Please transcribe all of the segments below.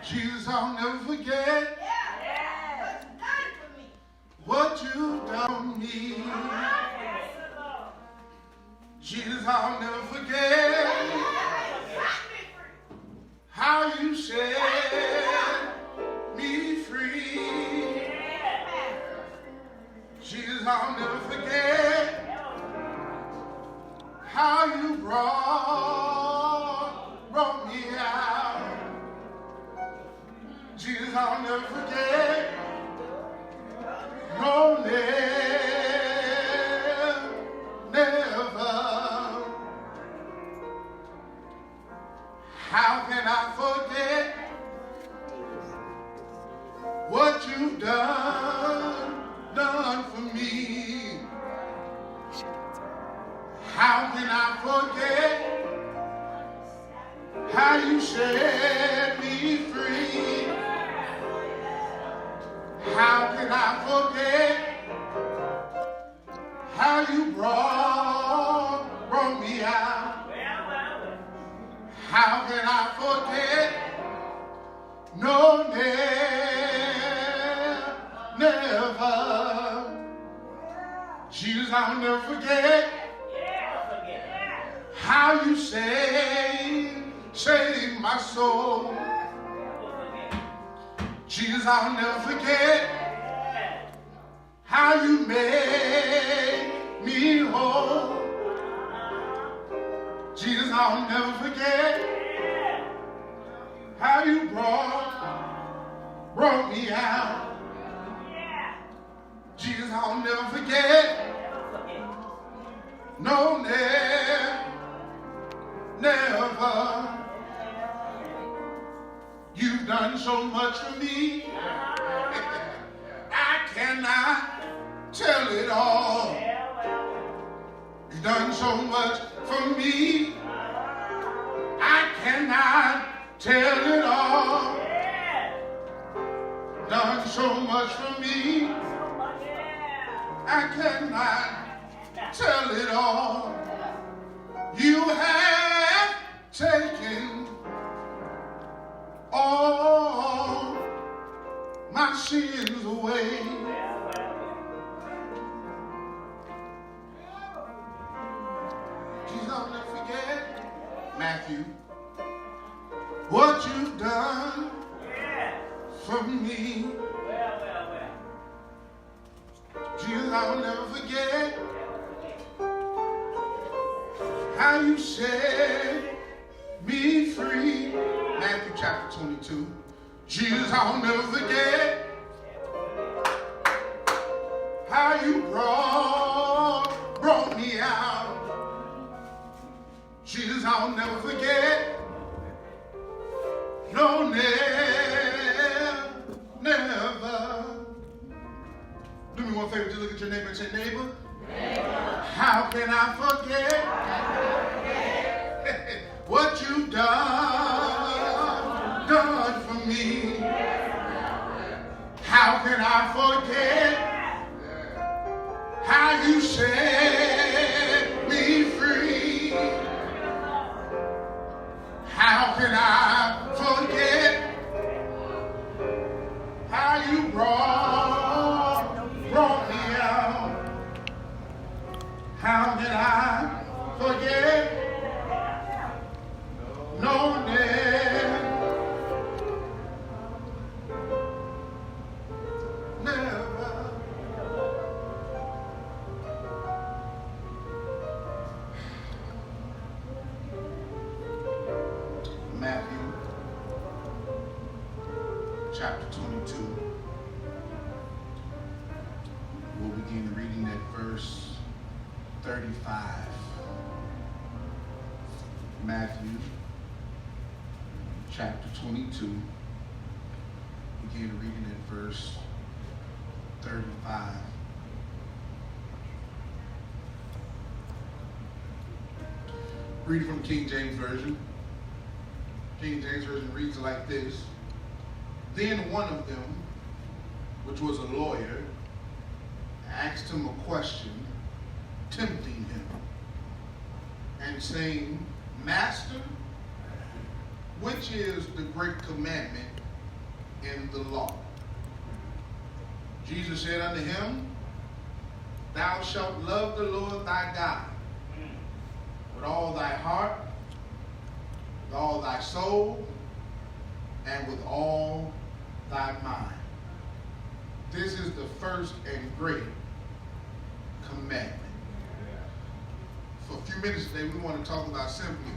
Jesus, I'll never forget what you've done for me. Jesus, I'll never forget how you set me free. Jesus, I'll never forget how you brought me out. Jesus, I'll never forget. No, never. How can I forget what you've done for me? How can I forget how you set me free? How can I forget how you brought me out? How can I forget? No, never. Jesus, I'll never forget how you saved my soul. Jesus, I'll never forget how you made me whole. Jesus, I'll never forget how you brought me out. Jesus, I'll never forget. No, never. You've done so much for me. I cannot tell it all. You've done so much for me. I cannot tell it all. Done so much for me. I cannot tell it all. You have taken all my sins away. Jesus, I'll never forget, Matthew, what you've done for me. Jesus, I'll never forget how you set me free. Matthew chapter 22. Jesus, I'll never forget how you brought me out. Jesus, I'll never forget. No, never. Do me one favor, just look at your neighbor and say, neighbor, how can I forget what you've done for me? How can I forget how you set me free? How can I forget how you brought me out? How can I forget? No, never. Matthew chapter 22. We'll begin reading at verse 35. Matthew chapter 22. Begin reading at verse 35. Reading from King James Version. King James Version reads like this. Then one of them, which was a lawyer, asked him a question, tempting him, and saying, Master, which is the great commandment in the law. Jesus said unto him, Thou shalt love the Lord thy God with all thy heart, with all thy soul, and with all thy mind. This is the first and great commandment. For a few minutes today, we want to talk about simply,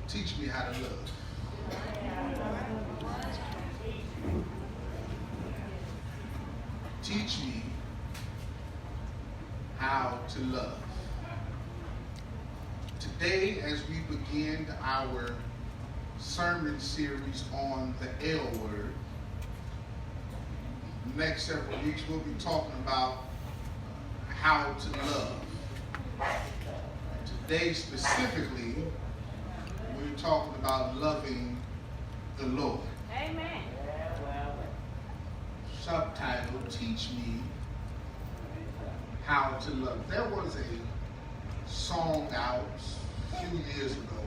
teach me how to love. Teach me how to love. Today, as we begin our sermon series on the L word, next several weeks we'll be talking about how to love. Today specifically, we're talking about loving the Lord. Amen. Subtitle, Teach Me How to Love. There was a song out a few years ago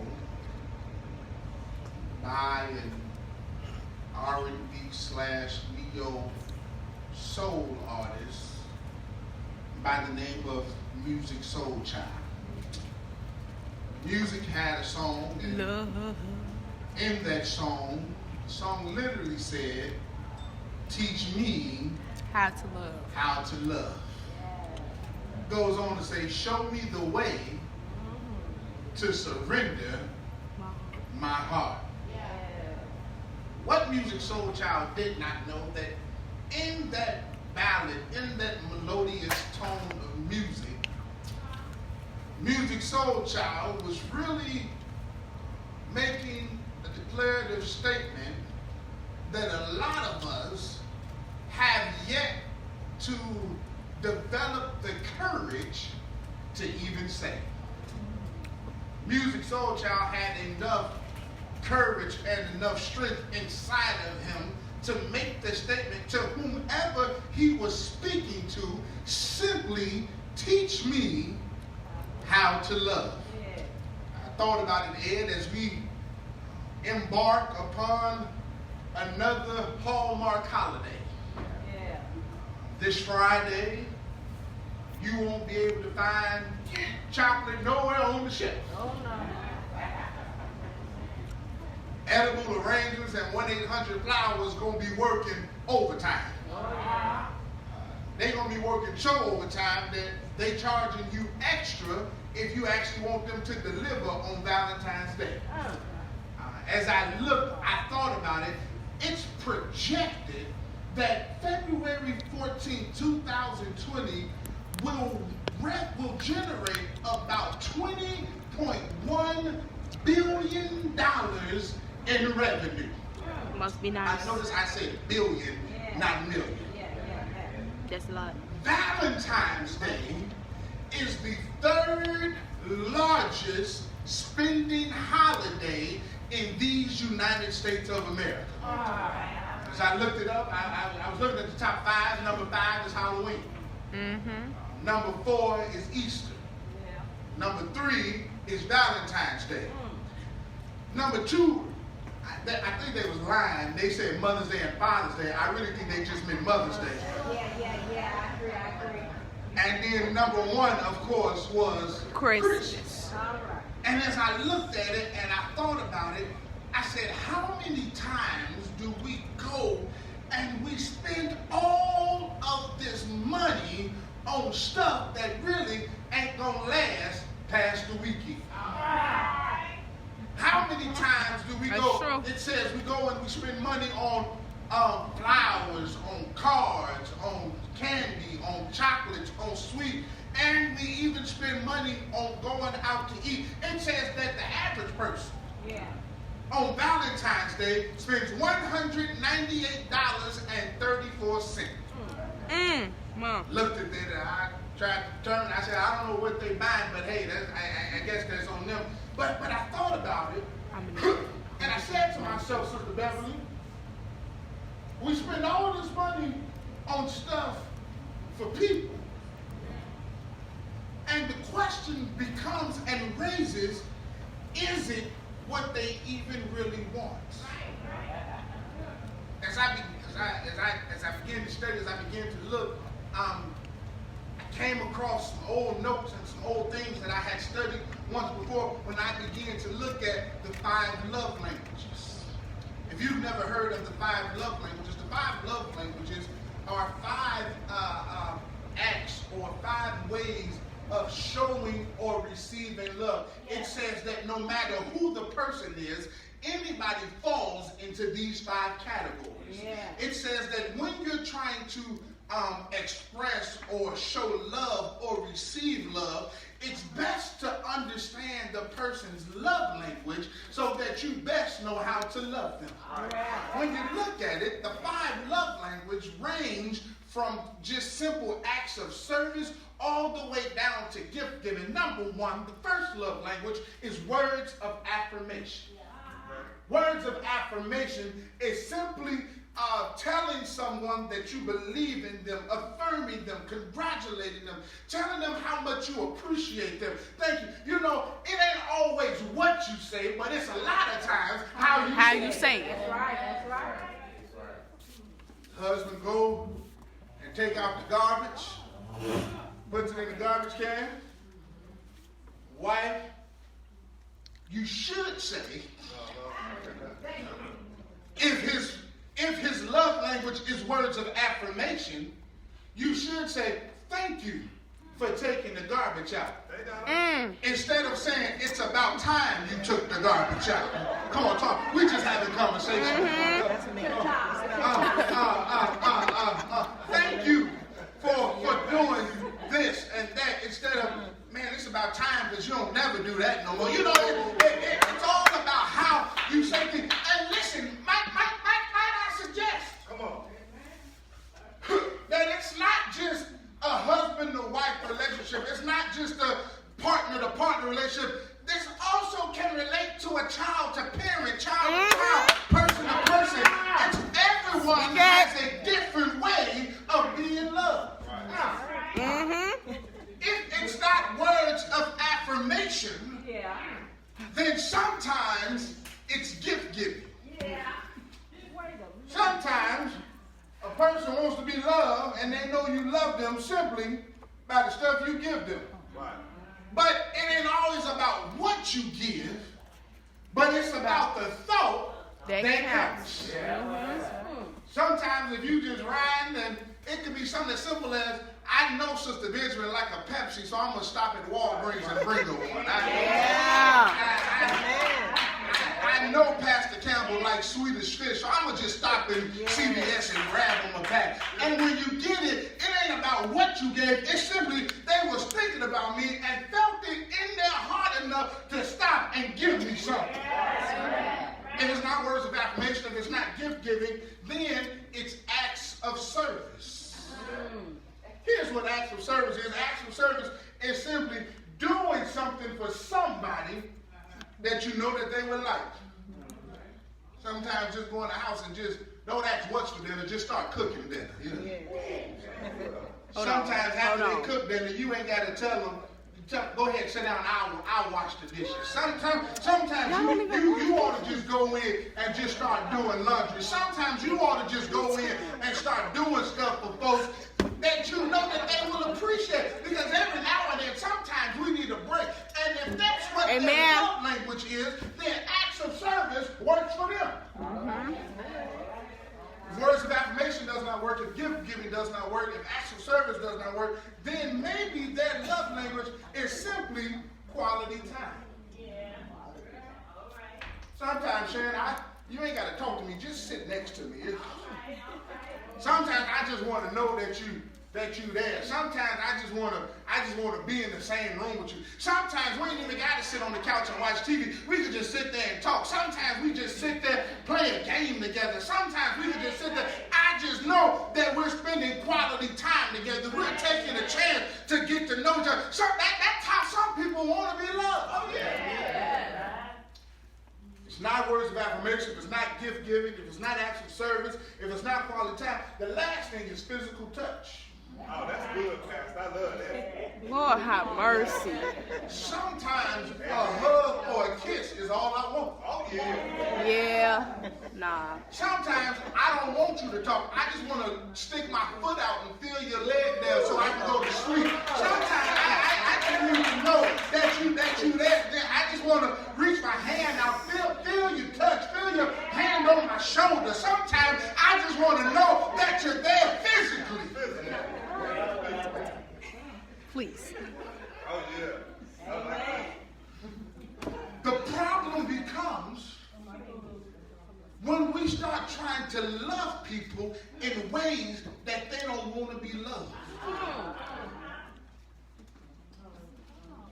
by an R&B / neo soul artist by the name of Musiq Soulchild. Musiq had a song, and in that song, the song literally said, Teach me How to love. how to love. Goes on to say, show me the way to surrender my heart. What Musiq Soulchild did not know that in that ballad, in that melodious tone of music, Musiq Soulchild was really making a declarative statement that a lot of us have yet to develop the courage to even say. Musiq Soulchild had enough courage and enough strength inside of him to make the statement to whomever he was speaking to, simply teach me how to love. I thought about it, Ed, as we embark upon another Hallmark holiday. This Friday, you won't be able to find chocolate nowhere on the shelf. Oh, no. Edible arrangements and 1-800-Flowers going to be working overtime. They're going to be working so overtime that they charging you extra if you actually want them to deliver on Valentine's Day. As I looked, I thought about it. It's projected that February 14, 2020 will generate about $20.1 billion in revenue. Must be nice. I notice I said billion, not million. That's a lot. Valentine's Day is the third largest spending holiday in these United States of America. As I looked it up, I was looking at the top 5. Number 5 is Halloween. Number 4 is Easter. Number 3 is Valentine's Day. Number 2, I think they was lying. They said Mother's Day and Father's Day. I really think they just meant Mother's Day. I agree. And then number 1, of course, was Christmas. And as I looked at it and I thought about it, I said, how many times do we go and we spend all of this money on stuff that really ain't gonna last past the weekend? How many times do we go? True. It says we go and we spend money on flowers, on cards, on candy, on chocolates, on sweet, and we even spend money on going out to eat. It says that the average person on Valentine's Day spends $198.34. Mom. Looked at that and I tried to turn. I said, I don't know what they buying, but hey, I guess that's on them. But I thought about it, and I said to myself, Sister Beverly, we spend all this money on stuff for people. And the question becomes and raises, is it what they even really want? as I began to study, as I began to look, I came across some old notes and some old things that I had studied once before when I began to look at the 5 love languages. If you've never heard of the 5 love languages, the 5 love languages are 5 acts or 5 ways of showing or receiving love. It says that no matter who the person is, anybody falls into these 5 categories. Yeah. It says that when you're trying to express or show love or receive love, it's best to understand the person's love language so that you best know how to love them. When you look at it, the 5 love languages range from just simple acts of service all the way down to gift giving. Number 1, the first love language is words of affirmation. Words of affirmation is simply telling someone that you believe in them, affirming them, congratulating them, telling them how much you appreciate them. Thank you. You know, it ain't always what you say, but it's a lot of times how you say it. That's right. That's right. Husband go and take out the garbage, puts it in the garbage can. Wife, you should say, if his love language is words of affirmation, you should say, thank you for taking the garbage out. Instead of saying, it's about time you took the garbage out. Come on, talk. We just having conversation. Thank you for doing this and that. Instead of, man, it's about time because you don't never do that no more. You know, it's all about how you say things. And listen, might I suggest, come on, that it's not just a husband to wife relationship. It's not just a partner to partner relationship. This also can relate to a child to parent, child to child, person to person. Everyone has a different way of being loved. If it's not words of affirmation, then sometimes it's gift giving. Sometimes a person wants to be loved and they know you love them simply by the stuff you give them. But it ain't always about what you give, but it's about the thought that counts. Sometimes if you just ride, then it could be something as simple as, I know Sister Benjamin like a Pepsi, so I'm going to stop at Walgreens and bring her one. I know Pastor Campbell likes Swedish fish, so I'm going to just stop in CVS and grab him a pack. And when you get it, it ain't about what you gave. It's simply they was thinking about me and felt it in their heart enough to stop and give me something. If it's not words of affirmation, if it's not gift giving, then it's acts of service. Here's what acts of service is. Acts of service is simply doing something for somebody that you know that they would like. Sometimes just go in the house and just don't ask what's for dinner, just start cooking dinner. You know? Sometimes after they cook dinner, you ain't got to tell them, go ahead, sit down, I'll wash the dishes. Sometimes you ought to just go in and just start doing laundry. Sometimes you ought to just go in and start doing stuff for folks that you know that they will appreciate. Because every now and then, sometimes we need a break. And if that's what their love language is, then acts of service works for them. If words of affirmation does not work, if gift giving does not work, if acts of service does not work, then maybe their love language is simply quality time. Sometimes, Sharon, you ain't got to talk to me. Just sit next to me. Sometimes I just want to know that you there. Sometimes I just want to be in the same room with you. Sometimes we ain't even got to sit on the couch and watch TV. We can just sit there and talk. Sometimes we just sit there, play a game together. Sometimes we can just sit there. I just know that we're spending quality time together. We're taking a chance to get to know each other. So that's how some people want to be loved. Oh, yeah. It's not words of affirmation, if it's not gift giving, if it's not acts of service, if it's not quality time, the last thing is physical touch. Oh, that's good, Pastor. I love that. Lord have mercy. Sometimes a hug or a kiss is all I want. Oh, yeah. Yeah. Nah. Sometimes I don't want you to talk. I just want to stick my foot out and feel your leg there so I can go to sleep. Sometimes I just need to know that you there. I just want to reach my hand out, feel your touch, feel your hand on my shoulder. Sometimes I just want to know that you're there physically. Please. Oh, yeah. I like that. The problem becomes when we start trying to love people in ways that they don't want to be loved.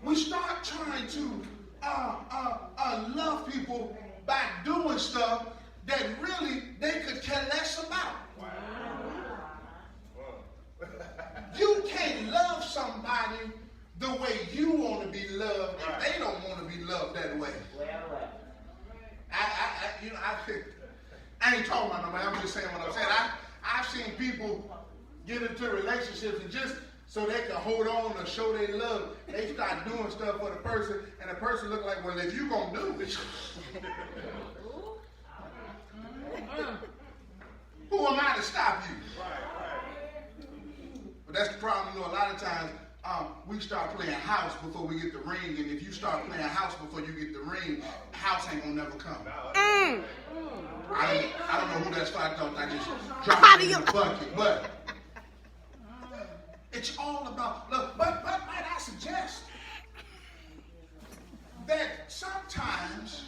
We start trying to love people by doing stuff that really they could care less about. You can't love somebody the way you want to be loved if they don't want to be loved that way. I ain't talking about nobody. I'm just saying what I'm saying. I've seen people get into relationships and just so they can hold on or show their love, they start doing stuff for the person, and the person look like, well, if you gonna do it, who am I to stop you? But that's the problem. You know, a lot of times we start playing house before we get the ring, and if you start playing house before you get the ring, house ain't gonna never come. I don't know who that's for. I thought I just dropped it in the bucket, but it's all about love. But might I suggest that sometimes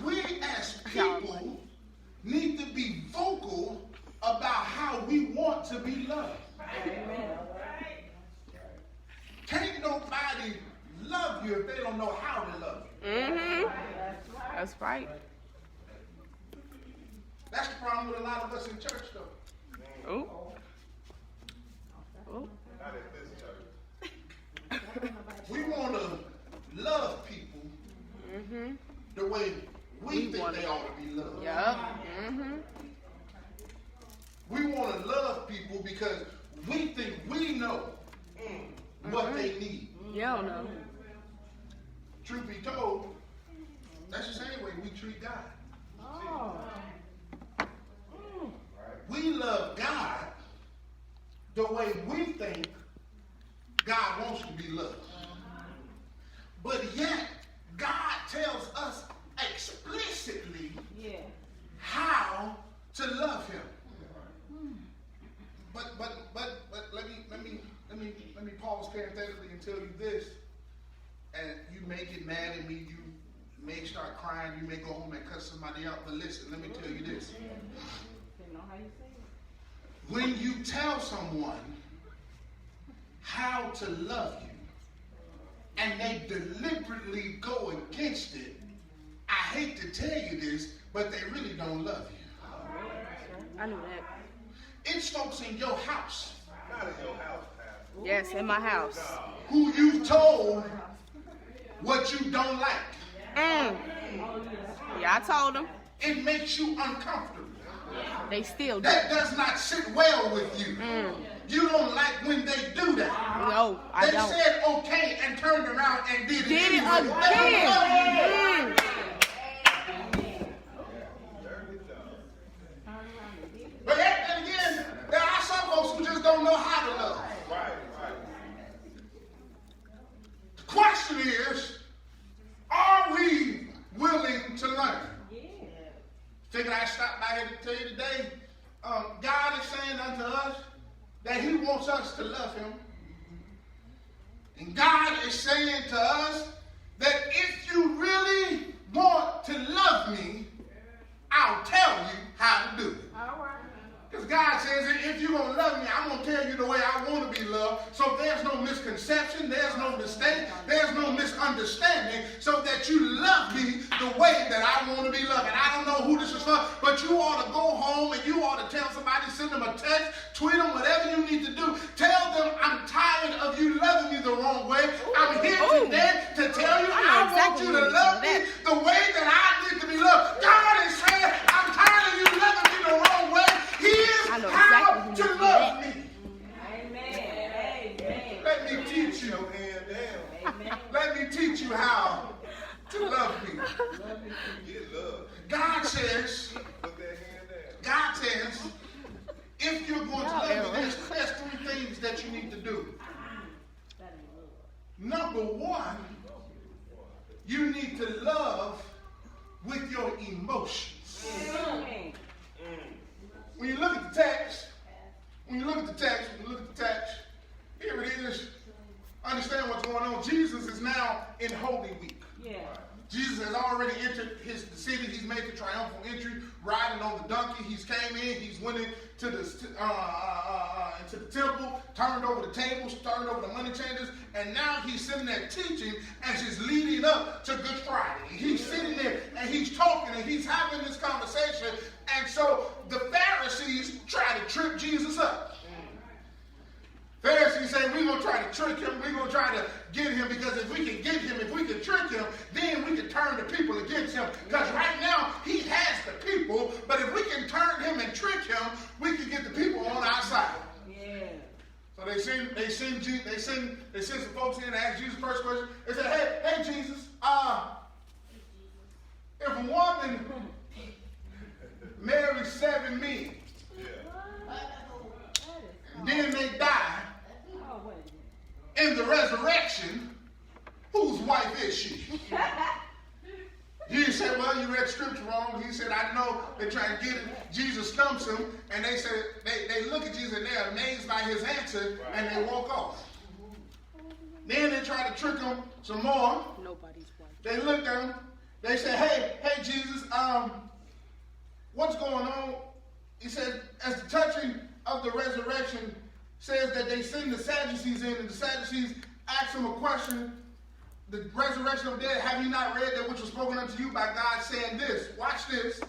we as people need to be vocal about how we want to be loved. Can't nobody love you if they don't know how to love you. Mm-hmm. That's right. That's the problem with a lot of us in church, though. Oh. Oh. Not at this church. We want to love people the way we think they ought to be loved. Yup. Mm-hmm. We want to love people because we think we know what they need. You don't know. Truth be told, that's the same way we treat God. We love God the way we think God wants to be loved. But yet, God tells us explicitly how to love Him. But let me pause parenthetically and tell you this, and you may get mad at me, you may start crying, you may go home and cuss somebody out, but listen, let me tell you this. When you tell someone how to love you, and they deliberately go against it, I hate to tell you this, but they really don't love you. I knew that. It's folks in your house. Not in your house, Pastor. Yes, in my house. Who you've told what you don't like. Yeah, I told them. It makes you uncomfortable. They still do. That does not sit well with you. You don't like when they do that. No, I don't. They said okay and turned around and did it Did it anyway. again. But then again, there are some folks who just don't know how to love. Right. The question is, are we willing to learn? Figured I'd stop by here to tell you today, God is saying unto us that He wants us to love Him. And God is saying to us that if you really want to love me, I'll tell you how to do it. Because God says that if you're going to love me, I'm going to tell you the way I want to be loved. So there's no misconception, there's no mistake, there's no misunderstanding, so that you love me the way that I want to be loved. And I don't know who this is for, but you ought to go home and you ought to tell somebody, send them a text, tweet them, whatever you need to do. Tell them I'm tired of you loving me the wrong way. I'm here today to tell you I want you to love me the way that I need to be loved. God is saying I'm tired of you loving me the wrong way. He is how to love me. Amen. Let me teach you. Let me teach you how to love me. Get love. God says, Put that hand down. God says, if you're going to love me, there's three things that you need to do. Number one, you need to love with your emotions. When you look at the text, here it is. Understand what's going on. Jesus is now in Holy Week. Yeah. Jesus has already entered the city. He's made the triumphal entry, riding on the donkey. He's came in. He's went into the temple, turned over the tables, turned over the money changers, and now he's sitting there teaching as he's leading up to Good Friday. He's sitting there and he's talking and he's having this conversation. And so the Pharisees try to trip Jesus up. Pharisees say, we're going to try to trick him. We're going to try to get him, because if we can get him, if we can trick him, then we can turn the people against him. Because right now, he has the people, but if we can turn him and trick him, we can get the people on our side. Yeah. So they send some folks in to ask Jesus the first question. They said, hey Jesus, if a woman marries 7 men, then they die, in the resurrection, whose wife is she? Jesus said, well, you read scripture wrong. He said, I know they're trying to get it. Jesus comes to them, and they said, they look at Jesus, and they're amazed by his answer, and they walk off. Then they try to trick him some more. Nobody's wife. They looked at him. They said, hey, Jesus, what's going on? He said, as the touching of the resurrection says that they send the Sadducees in, and the Sadducees ask him a question. The resurrection of the dead, have you not read that which was spoken unto you by God, saying this? Watch this.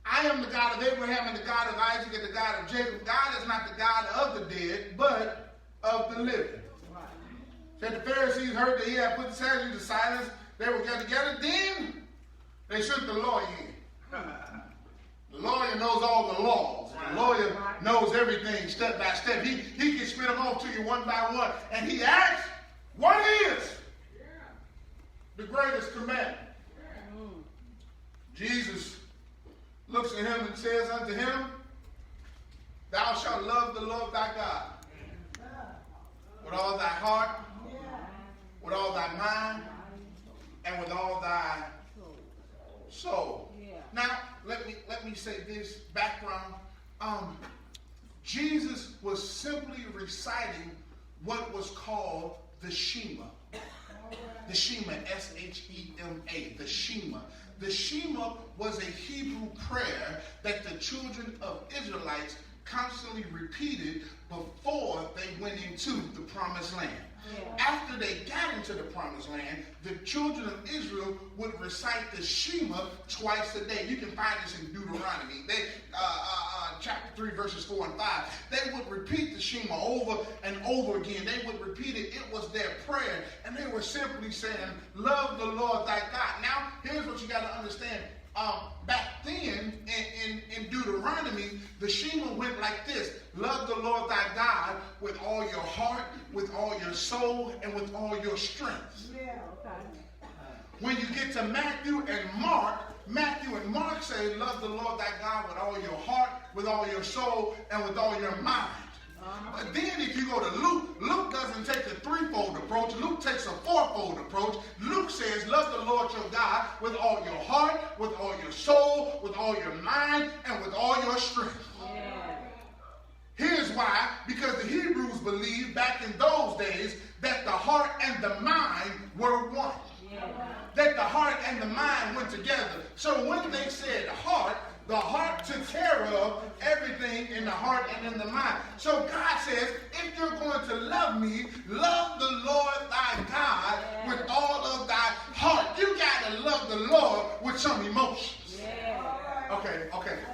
I am the God of Abraham and the God of Isaac and the God of Jacob. God is not the God of the dead, but of the living. Said the Pharisees heard that he had put the Sadducees to silence. They were gathered together. Then they sent the lawyer in. The lawyer knows all the laws. The lawyer knows everything step by step. He can spit them off to you one by one. And he asks, what is the greatest commandment? Jesus looks at him and says unto him, thou shalt love the Lord thy God with all thy heart, with all thy mind, and with all thy soul. Now, let me say this background. Jesus was simply reciting what was called the Shema. The Shema, S-H-E-M-A, the Shema. The Shema was a Hebrew prayer that the children of Israelites constantly repeated before they went into the promised land. After they got into the promised land, the children of Israel would recite the Shema twice a day. You can find this in Deuteronomy. Chapter 3, verses 4 and 5. They would repeat the Shema over and over again. They would repeat it. It was their prayer. And they were simply saying, love the Lord thy God. Now, here's what you got to understand. Back then, in Deuteronomy, the Shema went like this. Love the Lord thy God with all your heart, with all your soul, and with all your strength. When you get to Matthew and Mark say, love the Lord thy God with all your heart, with all your soul, and with all your mind. But then if you go to Luke, Luke doesn't take a threefold approach. Luke takes a fourfold approach. Luke says, love the Lord your God with all your heart, with all your soul, with all your mind, and with all your strength. Here's why. Because the Hebrews believed back in those days that the heart and the mind were one. That the heart and the mind went together. So when they said heart, the heart took care of everything in the heart and in the mind. So God says, if you're going to love me, love the Lord thy God with all of thy heart. You got to love the Lord with some emotions. Okay,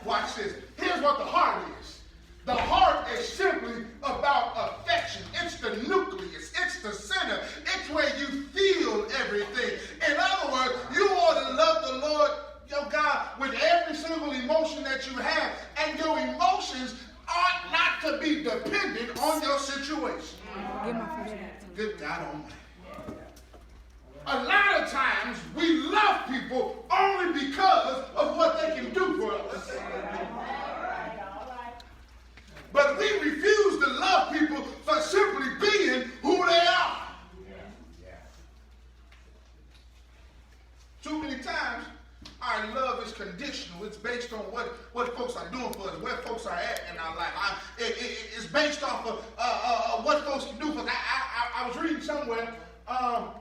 watch this. Here's what the heart is. The heart is simply about affection. It's the nucleus. It's the center. It's where you feel everything. In other words, you ought to love the Lord your God with every single emotion that you have. And your emotions ought not to be dependent on your situation. Good God Almighty. A lot of times we love people only because of love is conditional. It's based on what folks are doing for us, where folks are at in our life. It's based off of what folks can do for us. I was reading somewhere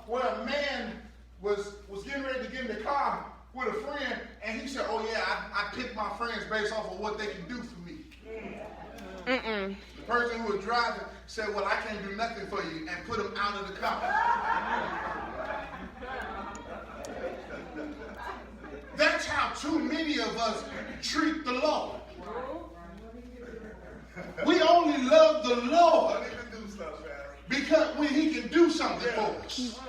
where a man was getting ready to get in the car with a friend, and he said, "Oh yeah, I pick my friends based off of what they can do for me." Mm-mm. The person who was driving said, "Well, I can't do nothing for you," and put him out of the car. That's how too many of us treat the Lord. We only love the Lord because when he can do something for us.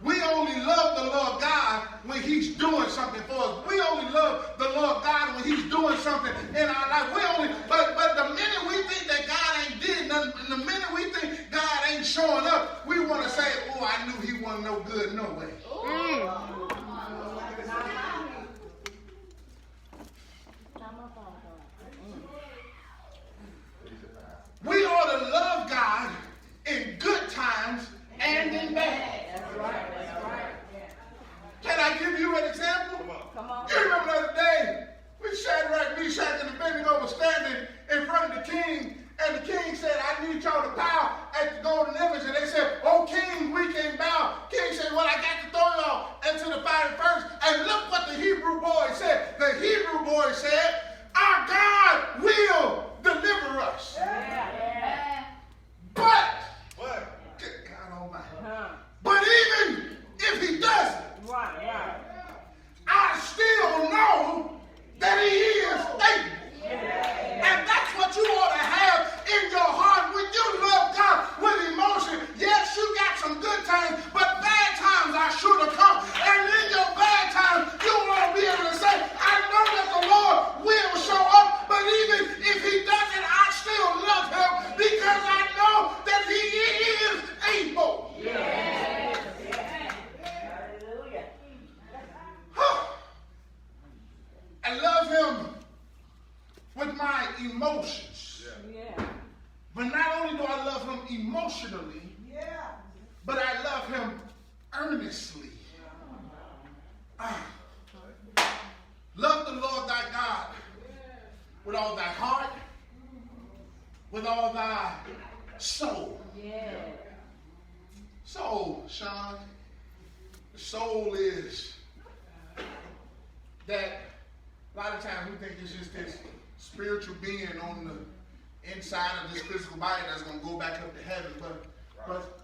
We only love the Lord God when he's doing something for us. We only love the Lord God when he's doing something in our life. But the minute we think that God ain't did nothing, and the minute we think God ain't showing up, we want to say, "Oh, I knew he wasn't no good no way." We ought to love God in good times and in bad. That's right. Can I give you an example? Come on. You remember the other day, Shadrach, Meshach, and Abednego were standing in front of the king, and the king said, "I need y'all to bow at the golden image." And they said, "Oh, king, we can't bow." King said, "Well, I got to throw y'all into the fire first." And look what the Hebrew boy said. The Hebrew boy said, "Our God will deliver us." But, good God Almighty. But even if he doesn't, I still know that he is able. And that's what you ought to have in your heart when you love God with emotion. Yes, you got some good times, but bad times are sure to come. And in your bad times, you want to be able to say, "I know that the Lord will show up, but even if he doesn't, I still love him because I know that he is able." I love him with my emotions. But not only do I love him emotionally, but I love him earnestly. Love the Lord thy God with all thy heart, with all thy soul. Soul, Sean. The soul is that a lot of times we think it's just this spiritual being on the inside of this physical body that's going to go back up to heaven.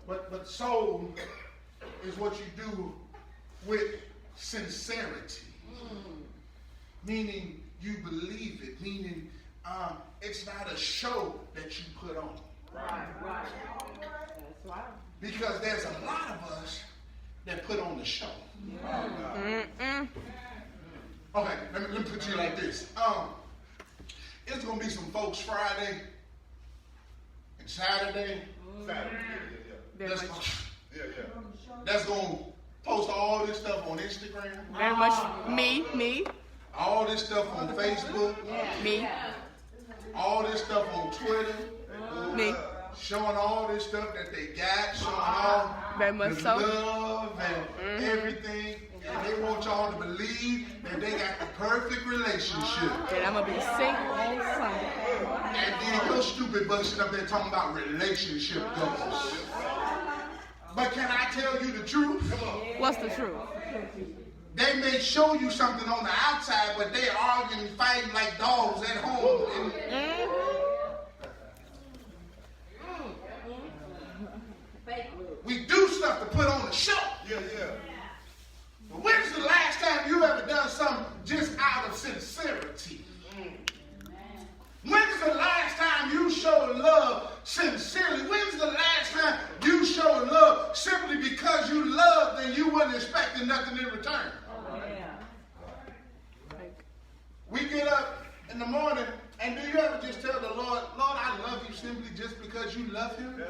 But soul is what you do with sincerity. Meaning you believe it. Meaning it's not a show that you put on. Right. That's right. Because there's a lot of us that put on the show. Okay, let me put you like this. It's gonna be some folks Friday and Saturday. That's gonna post all this stuff on Instagram. Very much me. All this stuff on Facebook. Me. All this stuff on Twitter. Me. Showing all this stuff that they got. Showing all Very much the so. love and everything. And they want y'all to believe that they got the perfect relationship. And I'm gonna be single on Sunday. And then your stupid butt sit up there talking about relationship goals. But can I tell you the truth? What's the truth? They may show you something on the outside, but they arguing, fighting like dogs at home. We do stuff to put on the show. But when's the last time you ever done something just out of sincerity? When's the last time you showed love sincerely? When's the last time you showed love simply because you loved and you wasn't expecting nothing in return? We get up in the morning, and do you ever just tell the Lord, "Lord, I love you," simply just because you love him?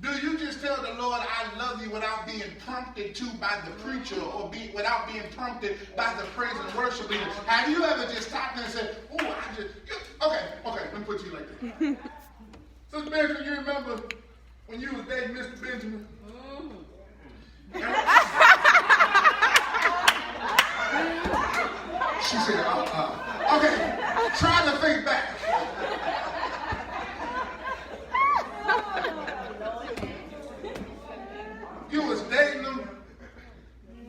Do you just tell the Lord, "I love you," without being prompted to by the preacher or without being prompted by the praise and worship leader? Have you ever just stopped there and said, "Oh, okay, let me put you like this." Sister Benjamin, you remember when you was dating Mr. Benjamin? She said, okay, try to think back. You was dating them,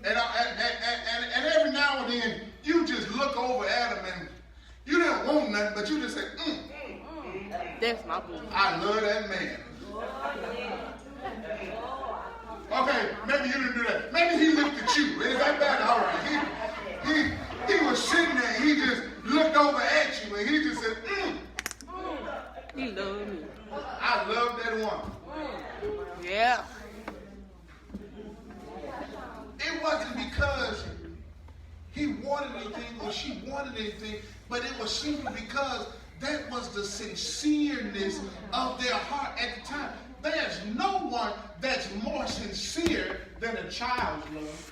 and every now and then you just look over at them and you didn't want nothing, but you just said, That's my boo. I love that man. Okay, maybe you didn't do that. Maybe he looked at you. Is that bad? All right. He was sitting there. And he just looked over at you and he just said, He love me. I love that woman. Yeah. It wasn't because he wanted anything or she wanted anything, but it was simply because that was the sincereness of their heart at the time. There's no one that's more sincere than a child's love.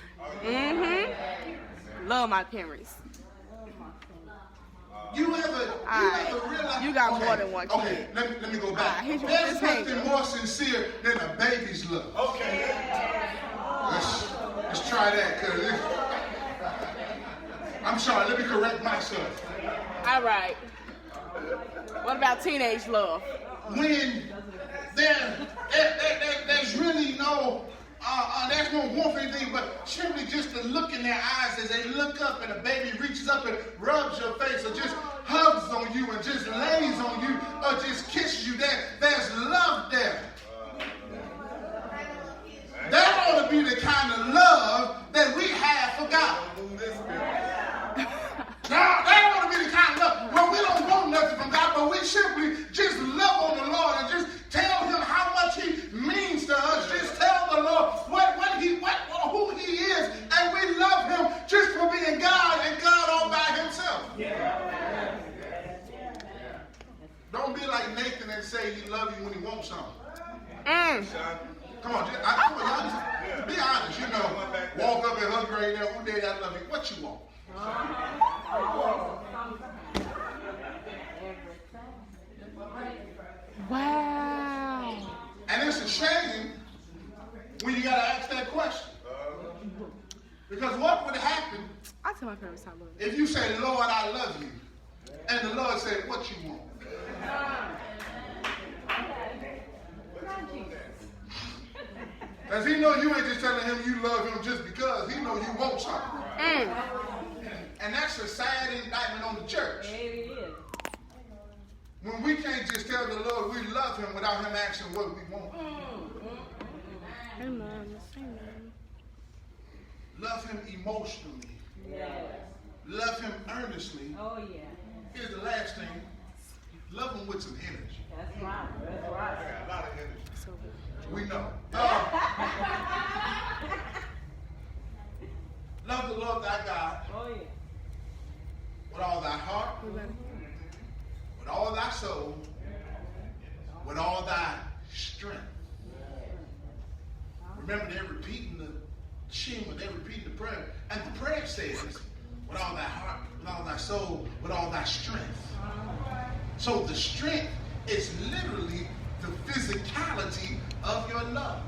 Love my parents. You ever realize? You got more than one kid. Okay, let me go back. Hit you with There's this nothing hanger. more sincere than a baby's love. Okay. Let's try that, cause I'm sorry. Let me correct myself. All right. What about teenage love? When there's really no there's no warmth or anything, but simply just the look in their eyes as they look up and a baby reaches up and rubs your face or just hugs on you and just lays on you or just kisses you. There's love there. That ought to be the kind of love that we have for God. Now, that ought to be the kind of love where we don't want nothing from God, but we simply just love on the Lord and just tell him how much he means to us. Just tell the Lord who he is, and we love him just for being God and God all by himself. Don't be like Nathan and say he loves you when he wants something. Come on, be honest. You know, walk up and hug right there. Who did I love you? What you want? Wow. And it's a shame when you gotta ask that question. Because what would happen I tell my parents I love them. if you say, Lord, I love you, and the Lord said, what you want? Does he know you ain't just telling him you love him just because? He know you want something. And that's a sad indictment on the church. When we can't just tell the Lord we love him without him asking what we want. Amen. Love him emotionally. Love him earnestly. Oh, yeah. Here's the last thing. Love him with some energy. That's right. That's right. A lot of energy. So good. We know. Love the Lord thy God Oh, yeah. with all thy heart, with all thy soul, with all thy strength. Remember, they're repeating the shema, they're repeating the prayer. And the prayer says, with all thy heart, with all thy soul, with all thy strength. So the strength is literally the physicality of your love.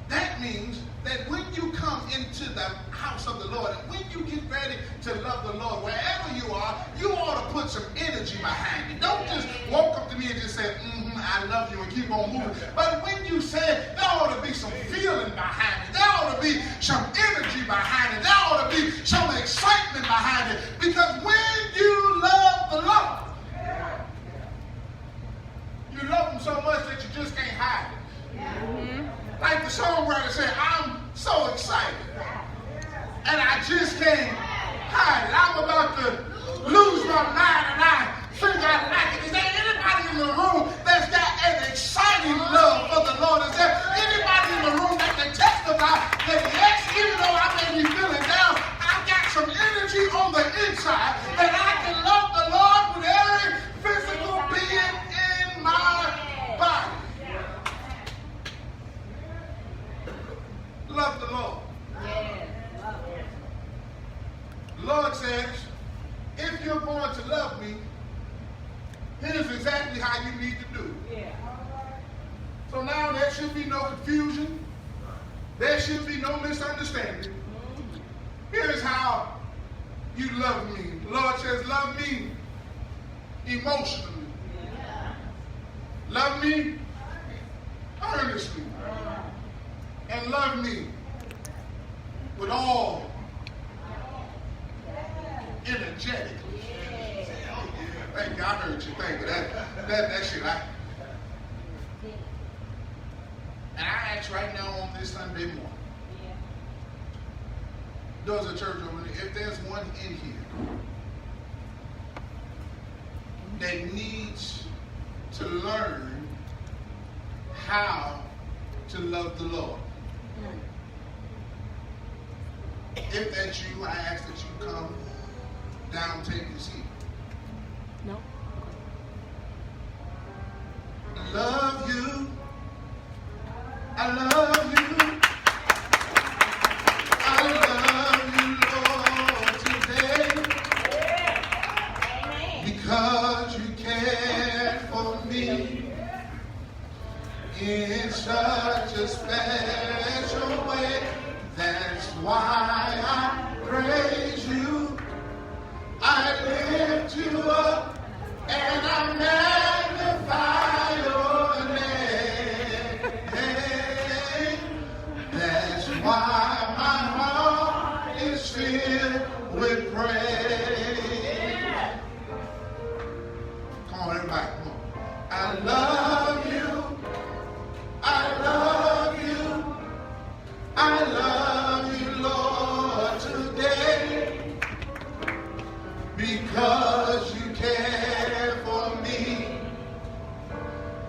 That means that when you come into the house of the Lord, and when you get ready to love the Lord, wherever you are, you ought to put some energy behind it. Don't just walk up to me and just say, I love you, and keep on moving. But when you say, there ought to be some feeling behind it. There ought to be some energy behind it. There ought to be some excitement behind it. Because when you love the Lord, you love him so much that you just can't hide it. Like the songwriter said, I'm so excited. And I just can't hide it. I'm about to lose my mind and I think I like it. Is there anybody in the room that's got an exciting love for the Lord? Is there anybody in the room that can testify that yes, even though I may be feeling down, I've got some energy on the inside that I can love the Lord with every physical being in my body? Love the Lord. The Lord says, if you're going to love me, here's exactly how you need to do it. So now there should be no confusion. There should be no misunderstanding. Here's how you love me. The Lord says, love me emotionally. Love me earnestly. And love me with all energetically. Thank you. I heard you. Thank you. That shit. And I ask right now on this Sunday morning, doors of church over there, if there's one in here that needs to learn how to love the Lord, if that's you, I ask that you come down, take your seat. No. Love you. I love you. Because you care for me in such a special way. That's why I praise you. I lift you up and I magnify your name. That's why my heart is filled with praise. Everybody, come on. I love you. I love you. I love you, Lord, today. Because you care for me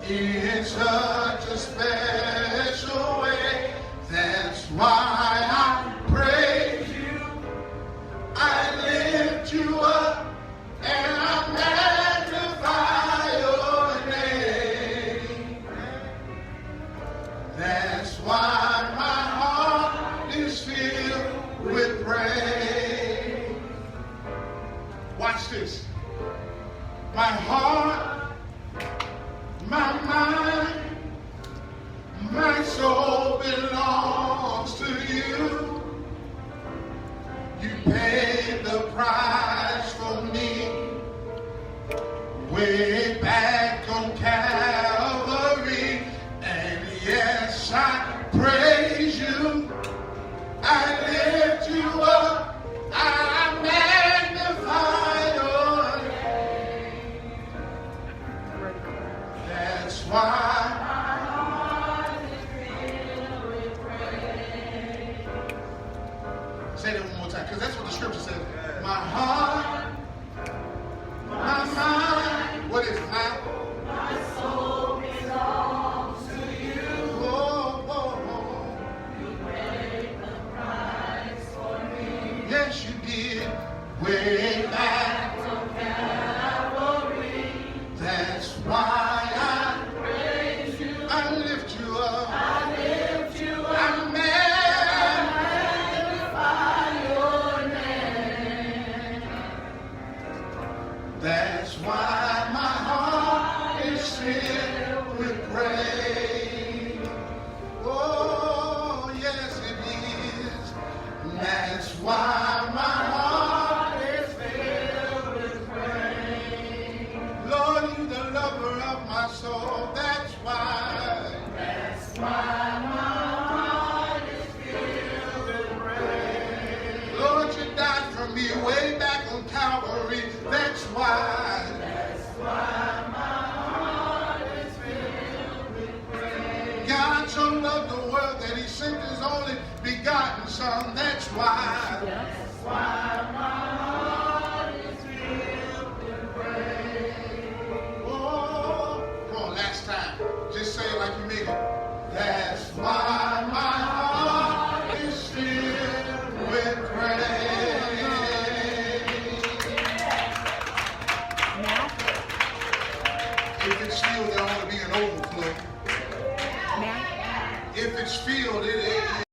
in such a special way. That's why I praise you. I lift you up and I magnify your name. That's why my heart is filled with praise. Watch this. My heart, my mind, my soul belongs to you. You paid the price for me way back on Calvary. And yes, I praise you. I lift you up. I magnify your name. That's why my heart is filled with praise. Say that one more time, because that's what the scripture says. My heart, my mind, what is it now? My soul belongs to you. Oh, oh, oh. You paid the price for me. Yes, you did. Way back on Calvary. That's why I praise you. I lift you up. I lift you up. I magnify your name. That's why my heart is filled with praise. Oh, yes it is. That's why my heart is filled with praise. Lord, you the lover of my soul. That's why. That's why my heart is filled with praise. Lord, you died for me way back on Calvary. That's why. That's why my heart is filled with praise. God so loved the world that he sent his only begotten Son. That's why. That's why my heart is filled with praise. Oh, come on, last time. Just say it like you mean it. That's why my heart is filled with praise. If it's filled, there ought to be an overflow. If it's filled, it